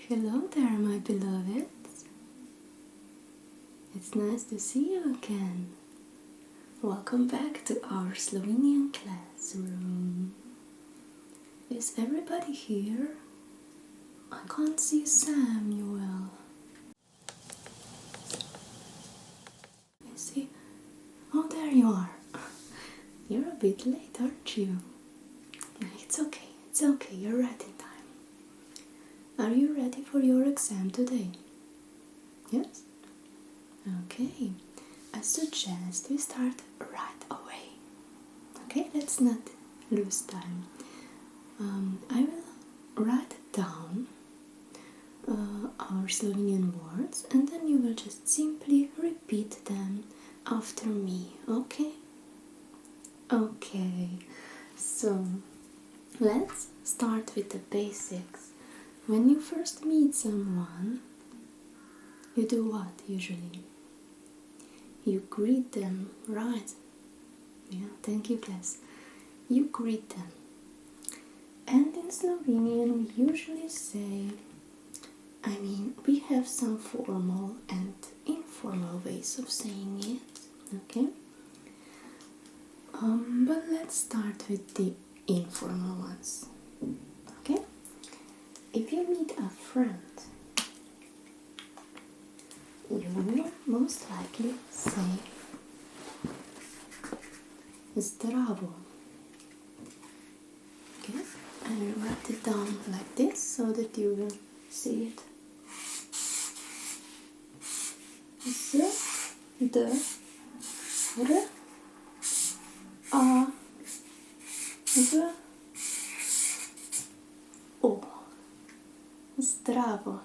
Hello there, my beloveds. It's nice to see you again. Welcome back to our Slovenian classroom. Is everybody here? I can't see Samuel. Is he? Oh, there you are. You're a bit late, aren't you? It's okay, you're right in time. Are you ready for your exam today? Yes? Okay, I suggest we start right away. Okay, let's not lose time. I will write down our Slovenian words and then you will just simply repeat them after me, okay? Okay, so let's start with the basics. When you first meet someone, you do what usually? You greet them, right? Yeah, thank you, class. You greet them. And in Slovenian we usually say, we have some formal and informal ways of saying it, okay? But let's start with the informal ones, okay? If you meet a friend, you will most likely say Zdravo. Okay? And you write it down like this so that you will see it. Z, D, R, A, V, O. Zdravo.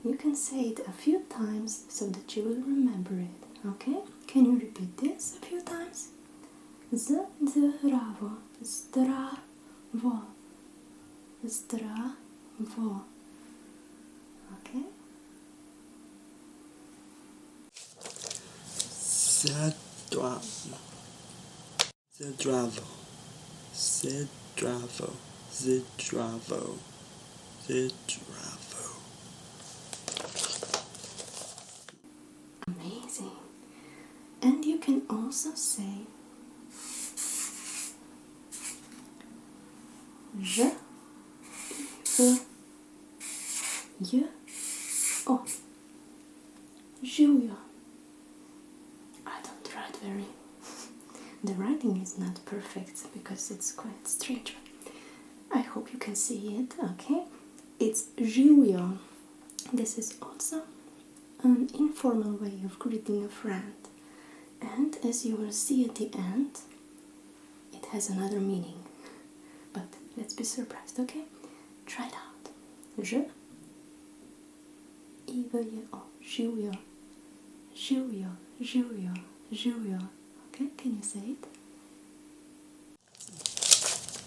You can say it a few times so that you will remember it, okay? Can you repeat this a few times? Zdravo, zdravo, zdravo. Okay? Zdravo, zdravo, zdravo, zdravo, zdravo. Amazing. And you can also say J, V, J, O. Živjo. I don't write very... The writing is not perfect because it's quite strange. I hope you can see it, okay? It's živjo. This is also an informal way of greeting a friend. And as you will see at the end, it has another meaning. But let's be surprised, okay? Try it out. Ž, I, V, J, O. Živjo. Živjo, živjo, živjo. Okay, can you say it?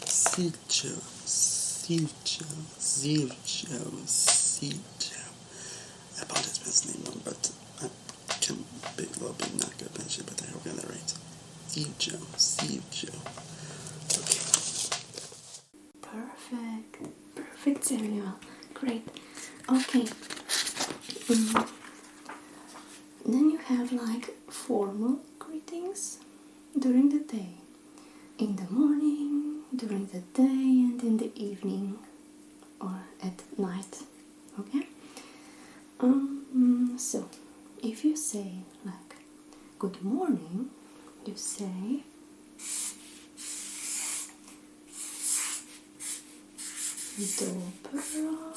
Sivčo, sivčo, zivčo, sivčo. I apologize for this name, but I can be a little bit not good at it, but I hope I got that right. Sivčo, sivčo. Okay. Perfect, Samuel. Great. Okay. Then you have like formal greetings during the day. In the morning, during the day, and in the evening or at night. Okay? So, if you say like good morning, you say Dobro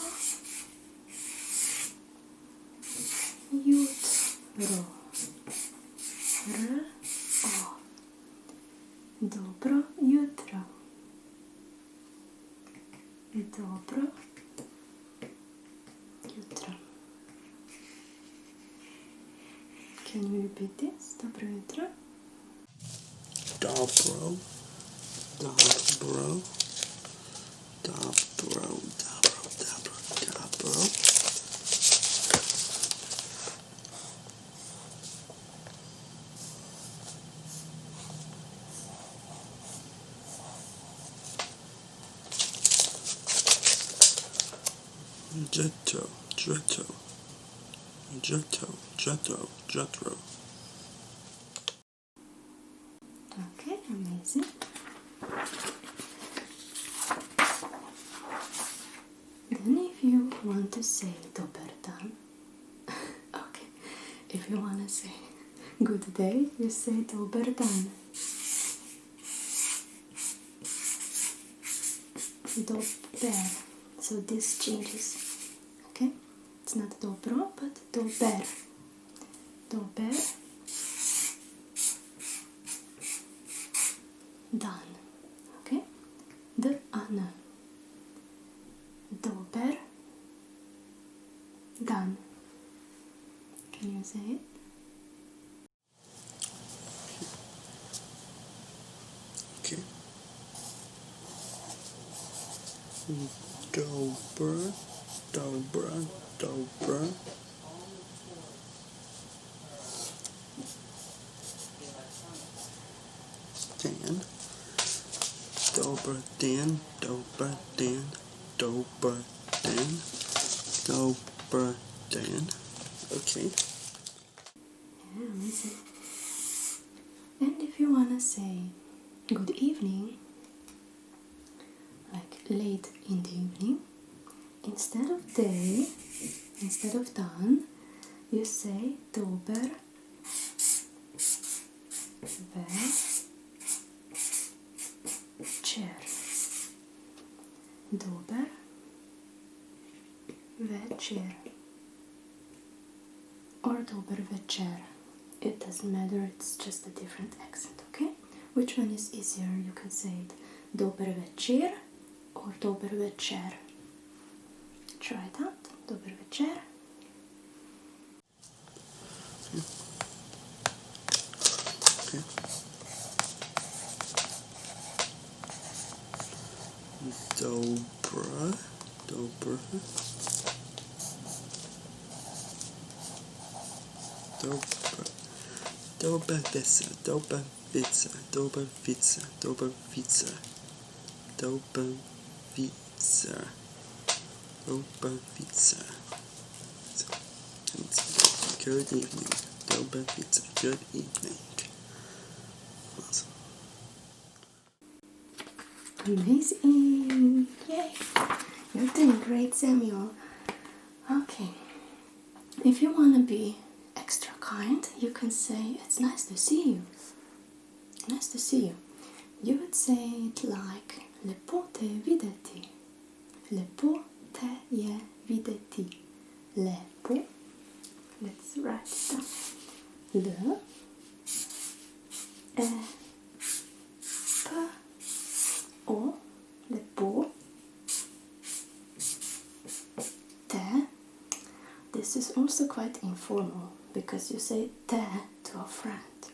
jutro. R-O. Dobro jutro. Dobro jutro. Can you repeat this? Dobro jutro. Dobro, dobro, dobro, dobro, dobro, dobro. Jetro, jetro, jetro, jetro, jetro. Okay, amazing. Then if you want to say dober dan, okay, if you want to say good day, you say dober dan. Dober, so this changes, okay? It's not dobro, but dober. Dober dan, okay? Dan. Dober dan. Can you say it? Okay. Dobra, dobra, dobra. Dan. Dobra dan, dobra dan, dobra dan, dobra dan. Okay. Yeah, amazing. And if you want to say good evening, like late in the evening, instead of day, instead of dan, you say dober večer. Dober večer. Or dober večer. It doesn't matter, it's just a different accent, okay? Which one is easier? You can say it dober večer or dober večer. Try it out. Dober večer. Okay. Dobra, dobra. Dobra. Dobra wice, dobra wice, dobra wice, dobra wice, dobra wice, dobra wice. Good evening, dobra wice, good evening. Awesome. Amazing! Yay! You're doing great, Samuel. Okay. If you want to be extra kind, you can say, it's nice to see you. Nice to see you. You would say it like, lepo te videti. Lepo te je videti. Lepo. Let's write it down. Le. E. P. O. Lepo. Te. This is also quite informal because you say te to a friend.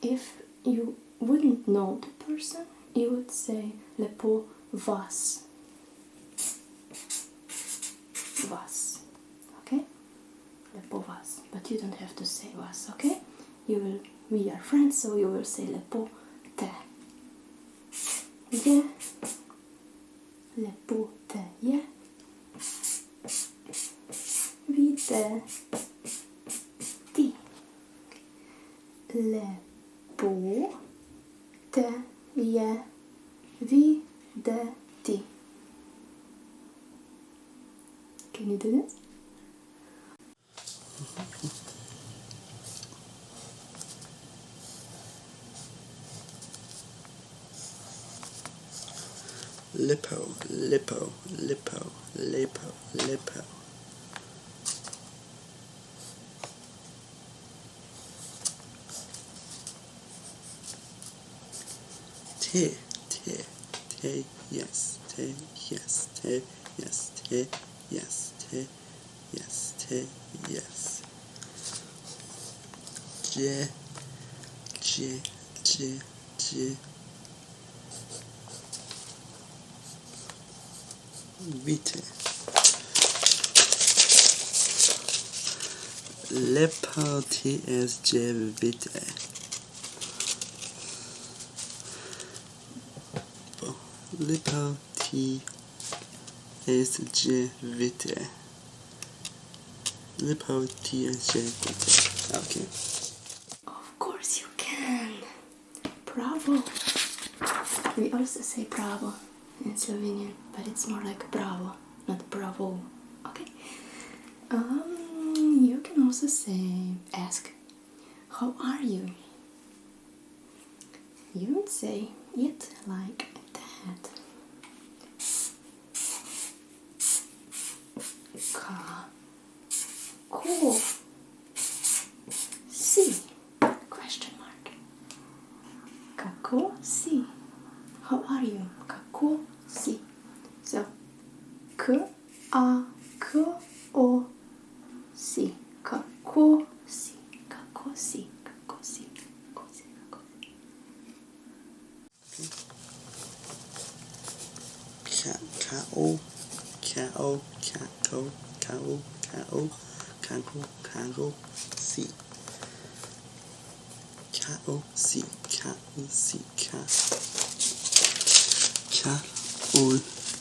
If you wouldn't know the person, you would say lepo vas. Vas. Okay? Lepo vas. But you don't have to say vas, okay? We are friends, so you will say lepo te. Je. Lepo te je. Videti. Lepo te je videti. Can you do this? Lipo, lipo, lipo, lipo, lipo. Te, te, te, yes, te, yes, te, yes, te, yes, te, yes, te, yes. Je, je, je, je. Vite. Lepo ti es je vite. Lepo ti LGBT. Okay. Of course you can. Bravo. We also say bravo in Slovenian, but it's more like bravo, not bravo. Okay. You can also say, ask, how are you? You would say it like that. Kako si? Question mark. Kako si? How are you? Kako si? So, k a k o si. Kako si? Kako si? Kako si? Kako si? Kako si?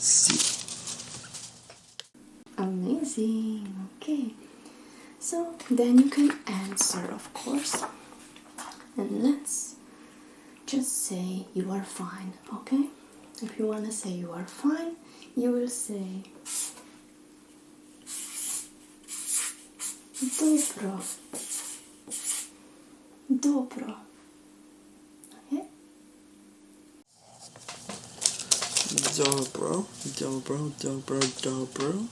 Si. Amazing. Okay. So then you can answer, of course. And let's just say you are fine, okay? If you want to say you are fine, you will say dobro. Dobro. Okay? Dobro.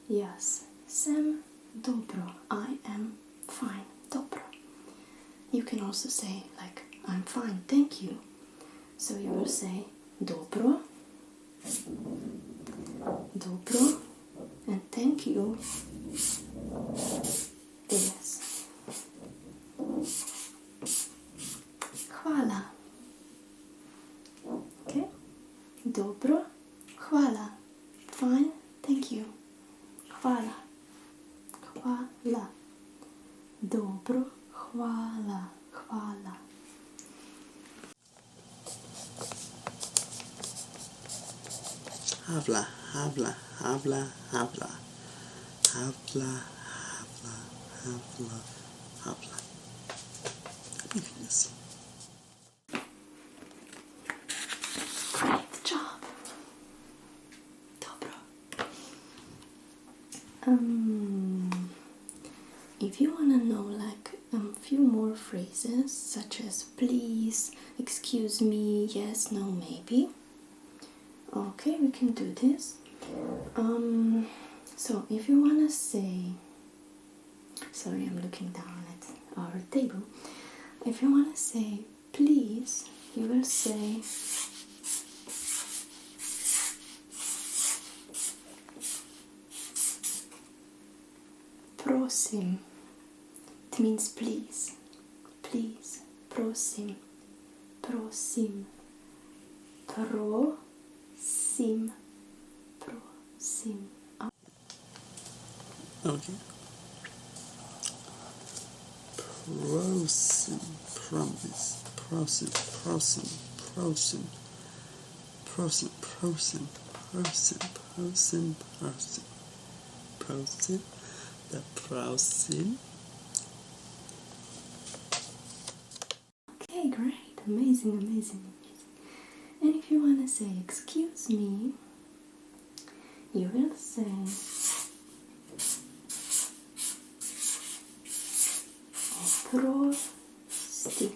Yes. Sem dobro. I am fine. Dobro. You can also say like I'm fine, thank you. So you will say dobro. Dobro. And thank you. Yes. Hvala. Okay? Dobro. Hvala. Fine. Thank you. Hvala. Hvala. Dobro. Hvala. Hvala. Habla. Happiness. Great job. Dobro. If you want to know like a few more phrases such as please, excuse me, yes, no, maybe. Okay, we can do this. So if you want to say, sorry, I'm looking down at our table. If you want to say please, you will say prosim. It means please. Please. Prosim. Prosim. Prosim. Prosim. Okay. Prosim. The prosim. Okay, great. Amazing. And if you want to say excuse me, you will say oprosti.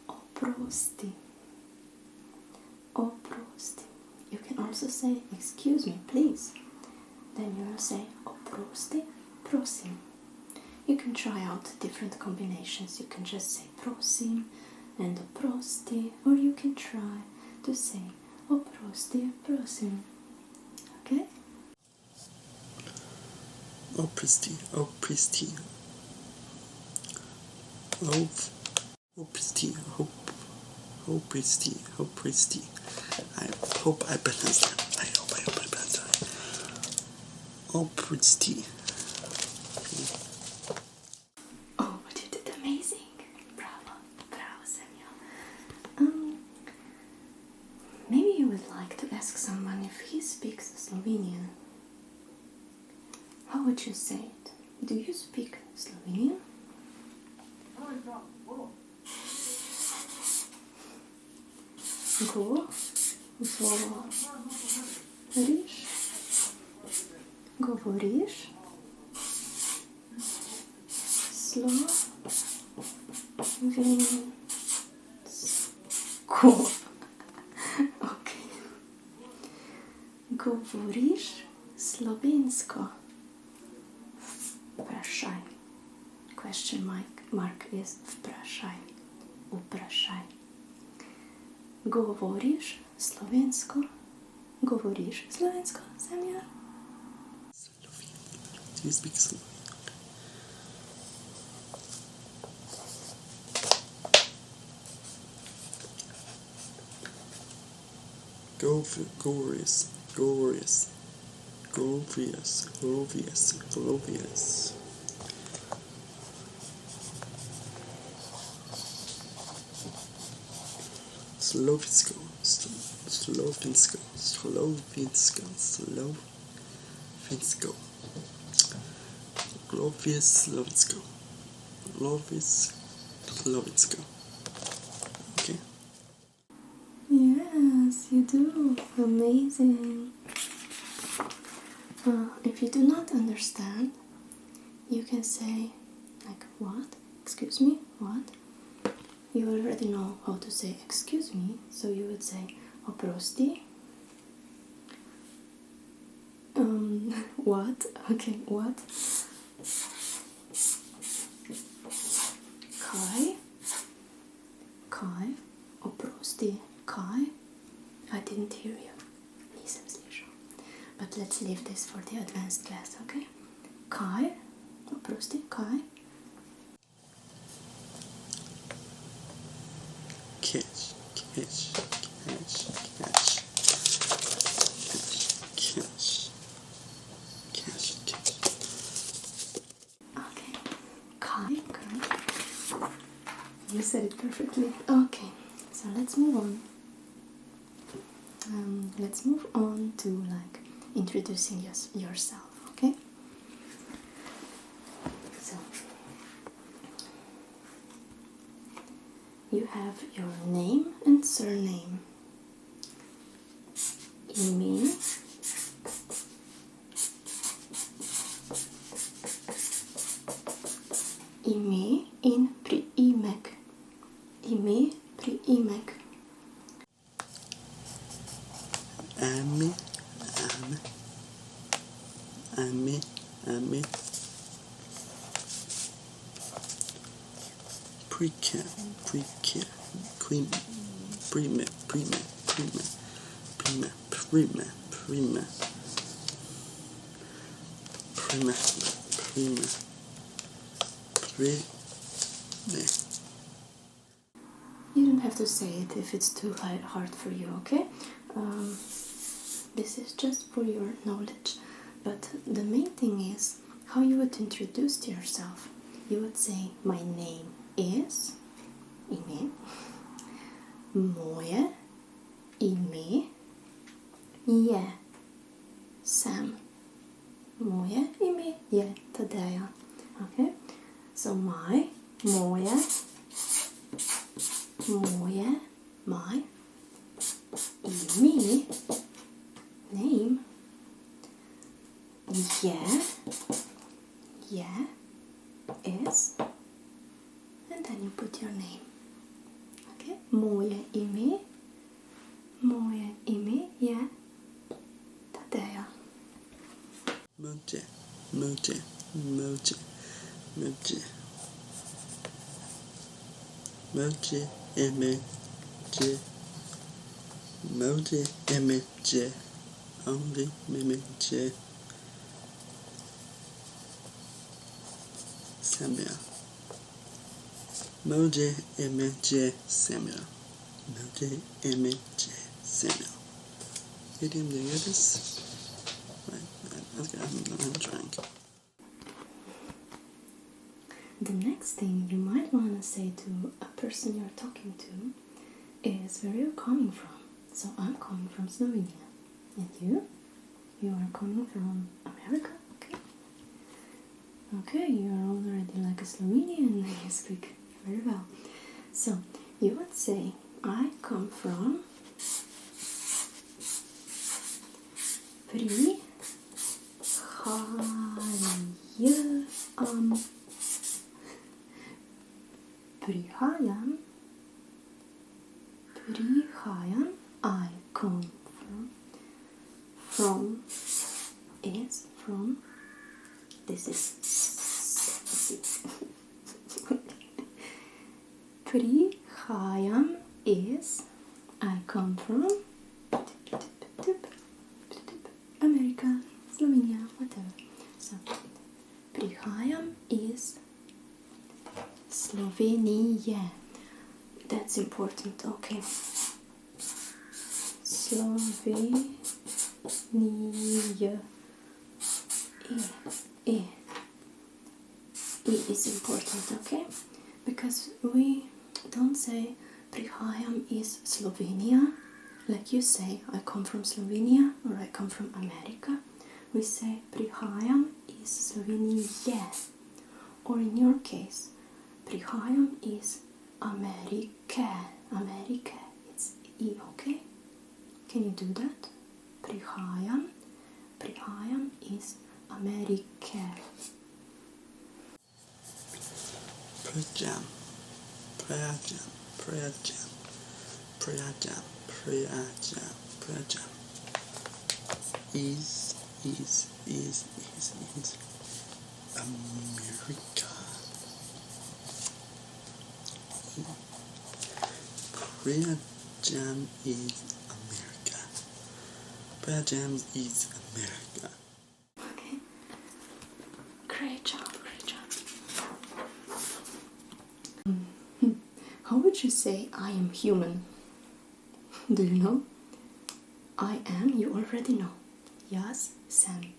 Oprosti. Oprosti. You can also say excuse me, please. Then you will say oprosti, prosim. You can try out different combinations. You can just say prosim and oprosti, or you can try to say oprosti, prosim. Okay? Opristi. I hope I pronounced that. I hope I pronounced that. Opristi. Oh, but you did amazing. Bravo, Samuel. Maybe you would like to ask someone if he speaks Slovenian, how would you say it? Do you speak Slovenian? Govoriš slovensko. Okay. Govoriš slovensko? Vprašaj. Question mark is vprašaj. Vprašaj. Govoriš slovensko? Govoriš slovensko, Samuel? Do you speak Slovenian? Glorious. Slovensko. Glorious Slovensko. Okay. Yes, you do. Amazing. If you do not understand, you can say like what? Excuse me, what? You already know how to say excuse me, so you would say oprosti. What? Okay, what? Kaj, oprosti, kaj? I didn't hear you. Nisem slišal. But let's leave this for the advanced class, okay? Kaj, oprosti, kaj? Catch. Okay. Kaj, you said it perfectly. Okay, so let's move on. Let's move on to like introducing yourself, okay? So you have your name and surname. Ime, in priimek. Ime, priimek. Ame. Pre-care. Prima. You don't have to say it if it's too hard for you, okay? This is just for your knowledge. But the main thing is how you would introduce yourself. You would say, my name is, ime, moje ime je Sam. Moje ime je Tadeja. Okay? So my ime, name, is, and then you put your name. Okay? Moje ime je Tadeja. Moje ime je only je Samuel. Moje ime je Samuel. Idiom, do you hear this? Right, I'm trying. The next thing you might want to say to a person you're talking to is where you're coming from. So I'm coming from Slovenia. And you? You are coming from America? Okay. Okay, you are already like a Slovenian. You speak very well. So you would say, I come from Prihajam, I come from is from, this is Prihajam is, I come from America, Slovenia, whatever. So, Prihajam is Slovenia. That's important, okay. Slovenia. E is important, okay? Because we don't say Prihajam is Slovenia, like you say, I come from Slovenia or I come from America. We say Prihajam is Slovenia. Or in your case, Prihajam is America. America, it's E, okay? Can you do that? Prihajam is America. Prihajam is America. Prihajam is America. Prihajam is America. Okay. Great job, great job. How would you say I am human? Do you know? I am, you already know. Yes, Sam.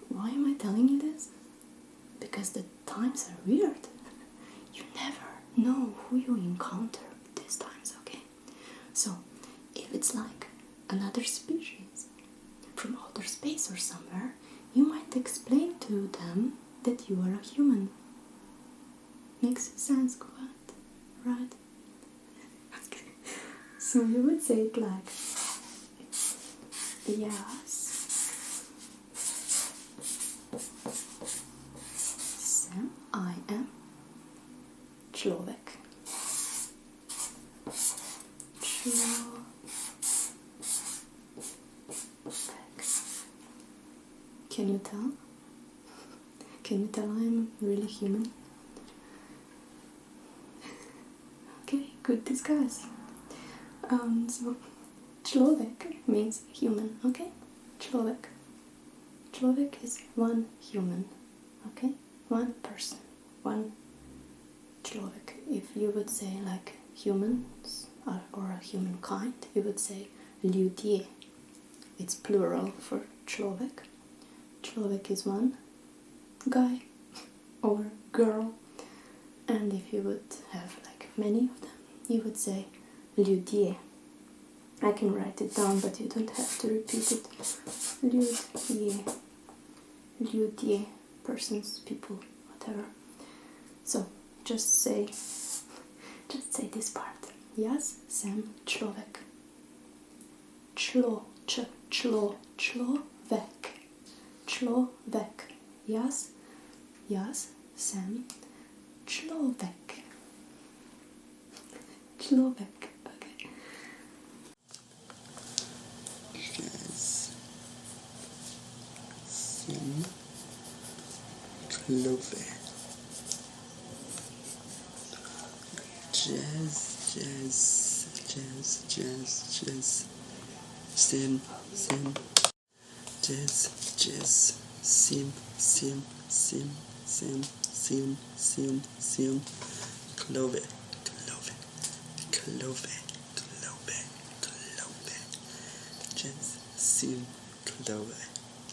Why am I telling you this? Because the times are weird. You never know who you encounter these times, okay? So, if it's like another species from outer space or somewhere, you might explain to them that you are a human. Makes sense, what? Right? Okay. So you would say it like, yes, Sam, I am Človek. Can you tell? Can you tell I'm really human? Okay, good disguise. So, Človek means human, okay? Človek. Človek is one human, okay? One person, one Človek. If you would say like humans or a humankind, you would say ljudje. It's plural for Človek. Človek is one guy or girl. And if you would have like many of them, you would say ljudje. I can write it down, but you don't have to repeat it. Ljudje. Ljudje. Persons, people, whatever. So, just say this part. Yes, Sam, Človek. Človek. Človek. Yes, Sam, Človek. Človek. Okay. Jazz. Sim. Clove. Jazz. Sim. Jazz. Sim. Clove. Jazz. Sim. Clove.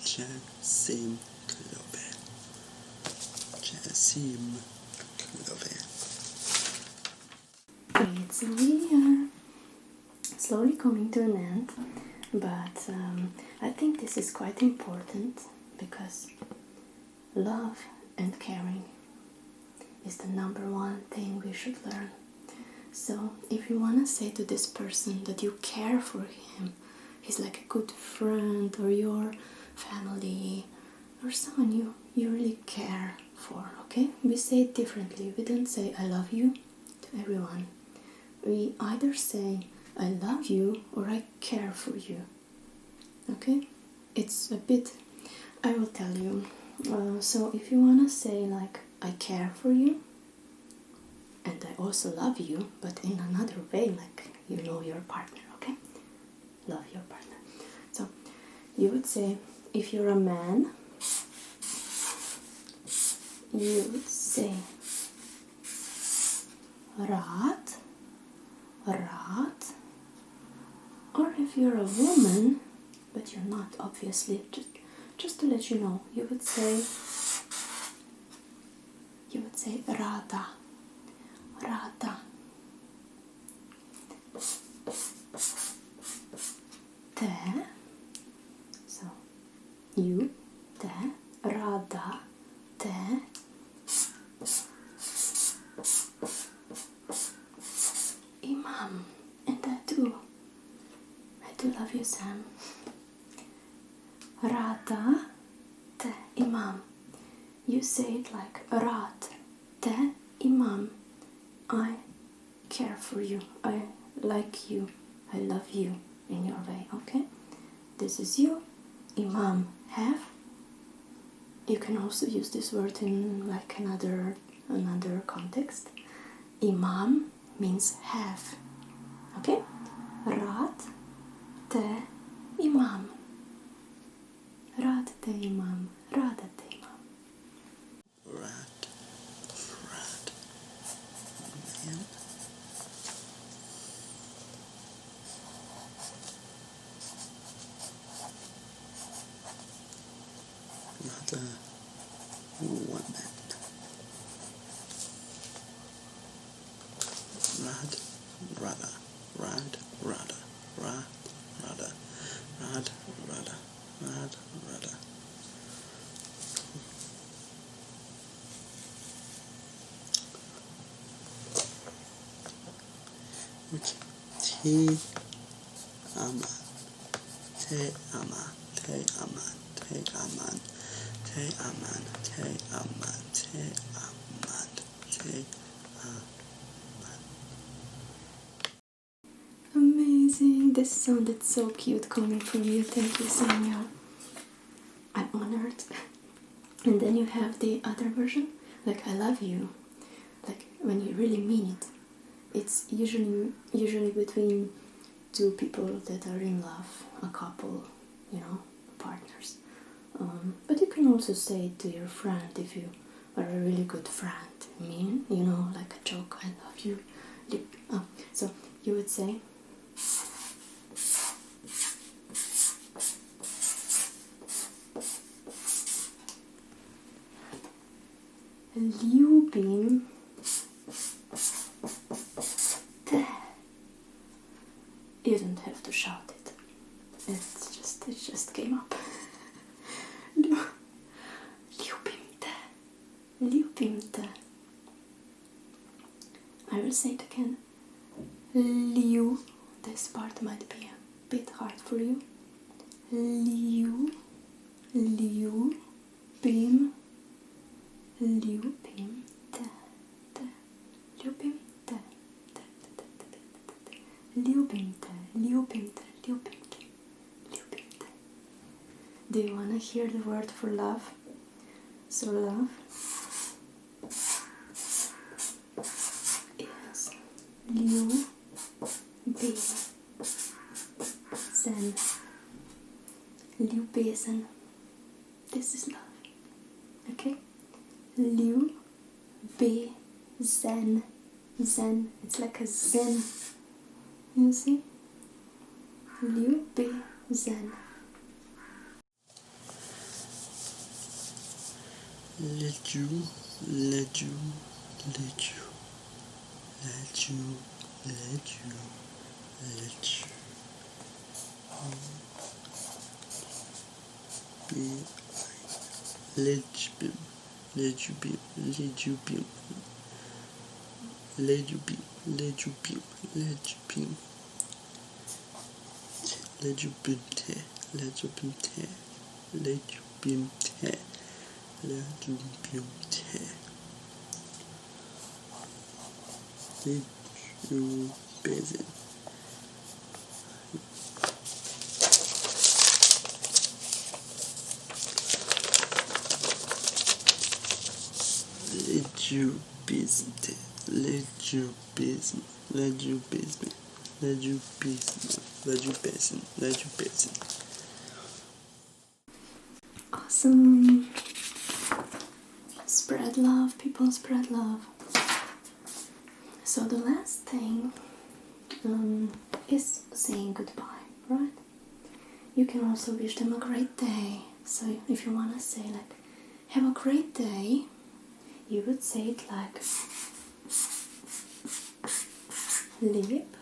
Jazz. Sim. Clove. Sim. Clove. It's a winner. slowly coming to an end, but I think this is quite important because love and caring is the #1 thing we should learn. So if you want to say to this person that you care for him, he's like a good friend or your family or someone you really care for, okay? We say it differently. We don't say I love you to everyone. We either say I love you or I care for you, okay? It's a bit, I will tell you. So if you want to say like I care for you and I also love you, but in another way, like you know your partner, okay? Love your partner. So you would say, if you're a man, you would say rad, or if you're a woman, but you're not, obviously, just to let you know, you would say rada. Te, so you, te, rada, te, imam, and I do love you, Sam. Rada, te, imam. You say it like rad, te, imam. I care for you. I like you. I love you in your way, okay? This is you. Imam, have. You can also use this word in like another context. Imam means have, okay? Rad, te, imam. Rad, te, imam. Rada, te, imam. Rad, man. Not a woman. Rad, rada, rad, rada, rad, rada, rad, rada, rad, rada. Okay. Te ama, te ama, te aman, te aman, te aman, te aman, te aman, te aman. Amazing. This sounded so cute coming from you. Thank you, Samuel. I'm honored. And then you have the other version, like I love you, like when you really mean it. It's usually between two people that are in love, a couple, you know, partners. But you can also say it to your friend if you are a really good friend. Mean, you know, like a joke. I love you. So you would say. Ljubim te. You don't have to shout it. It just came up. Ljubim te. Ljubim te. I will say it again. Lju. This part might be a bit hard for you. Ljubim. Ljubim te. Ljubim te. Ljubim te. Ljubim te. Ljubim te. Ljubim te. Do you want to hear the word for love? So love is ljubezen. Ljubezen. This is love. Okay? Ljubezen. Zen. It's like a zen. You see? Ljubezen. Leju, leju, leju, leju, leju, Legubim, legubim, legubim, legubim, legubim, legubim, legubimte, legubimte, legubimte, legubimte, legubezin. Legubisme, legubisme, legubisme, legubisme, legubisme, legubisme. Awesome. Spread love, people, spread love. So the last thing is saying goodbye, right? You can also wish them a great day. So if you want to say like, have a great day, you would say it like lip,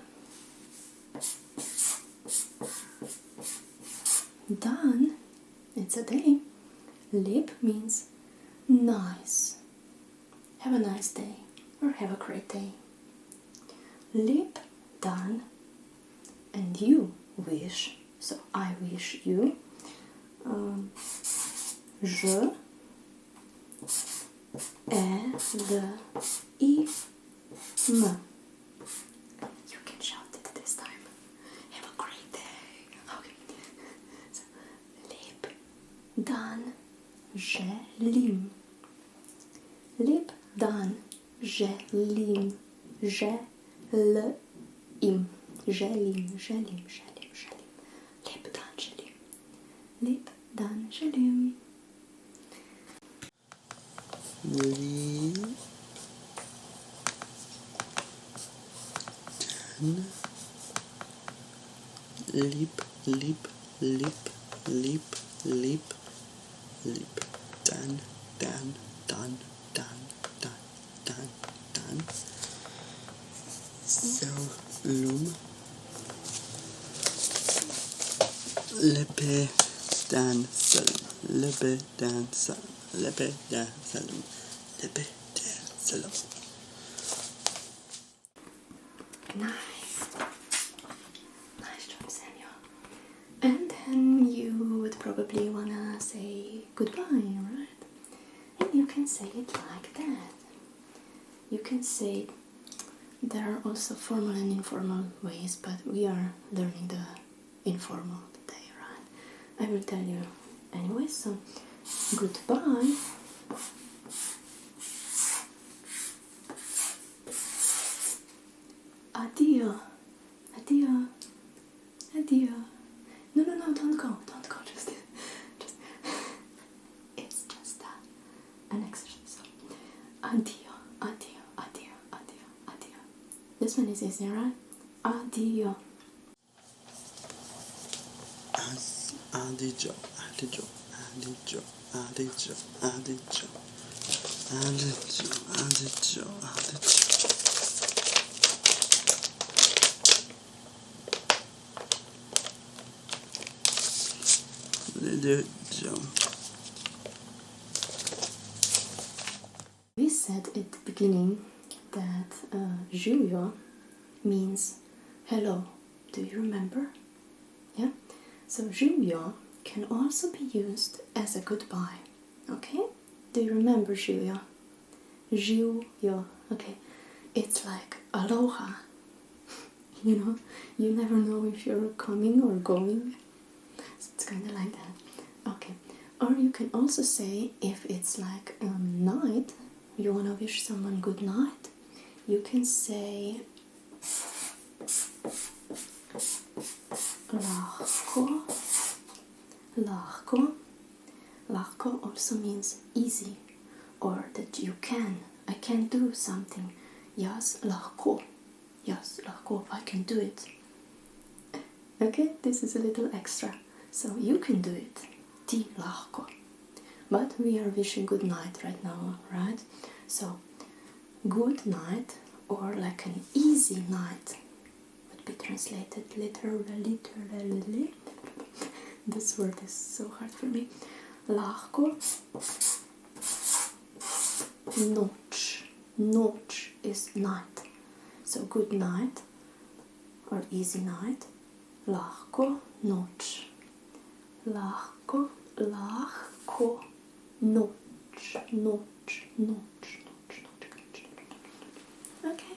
done, it's a day. Lip means nice. Have a nice day or have a great day. Lip, done, and you wish. So I wish you. Je L-I-M. You can shout it this time. Have a great day. Okay. So, lip, done, j'aime. Lip, done, j'aime. J'aime. J'aime. Lip, done, j'aime. Lip, done, j'aime. Lip, lip, lip, lip, lip, lip, dan, dan, dan, dan, dan, dan, dan. So, lepe, dan, salum, lepe, dan, salum, lepe, dan, salum, lepe, dan, salum. Nice. Nice job, Samuel. And then you would probably wanna say goodbye, right? And you can say it like that. You can say, there are also formal and informal ways, but we are learning the informal today, right? I will tell you anyway, so goodbye. Addio, addio, addio. No, don't go, just it's just an exercise. So, addio, addio, addio, addio, addio. This one is easy, right? Addio. Addio, addio, addio, addio, addio, addio, addio, addio. We said at the beginning that Julio means hello. Do you remember? Yeah? So Julio can also be used as a goodbye. Okay? Do you remember Julio? Julio. Okay. It's like aloha. You know, you never know if you're coming or going. So it's kind of like that. Okay. Or you can also say, if it's like night, you want to wish someone good night, you can say lahko. Lahko. Lahko also means easy, or that you can. I can do something. Yes, lahko. Yes, lahko, I can do it. Okay, this is a little extra. So you can do it. Ti lahko. But we are wishing good night right now, right? So good night, or like an easy night, would could be translated literally. This word is so hard for me. Lahko. Noč. Noč is night. So good night or easy night. Lahko noč. Lahko, lahko noč. Noč, noč, noč, noč. Okay.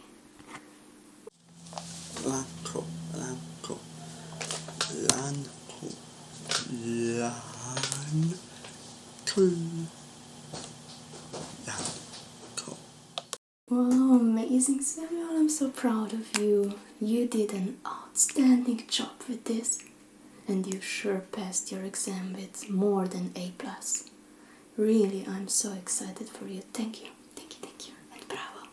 Lanko, lanko, lanko, lanko, lanko. Wow, amazing, Samuel. I'm so proud of you. You did an outstanding job with this. And you sure passed your exam with more than A+. Really, I'm so excited for you. Thank you, and bravo.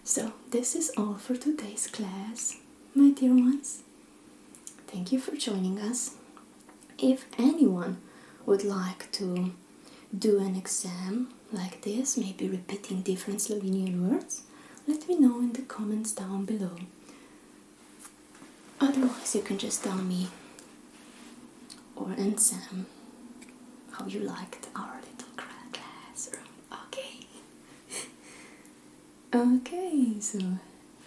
So, this is all for today's class, my dear ones. Thank you for joining us. If anyone would like to do an exam like this, maybe repeating different Slovenian words, let me know in the comments down below. Otherwise, you can just tell me and Sam how you liked our little classroom. Okay. Okay, so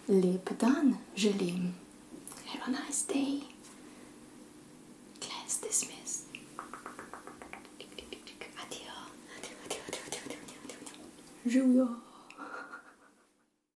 lep dan želim. Have a nice day. Class dismissed. Adieu. Živijo.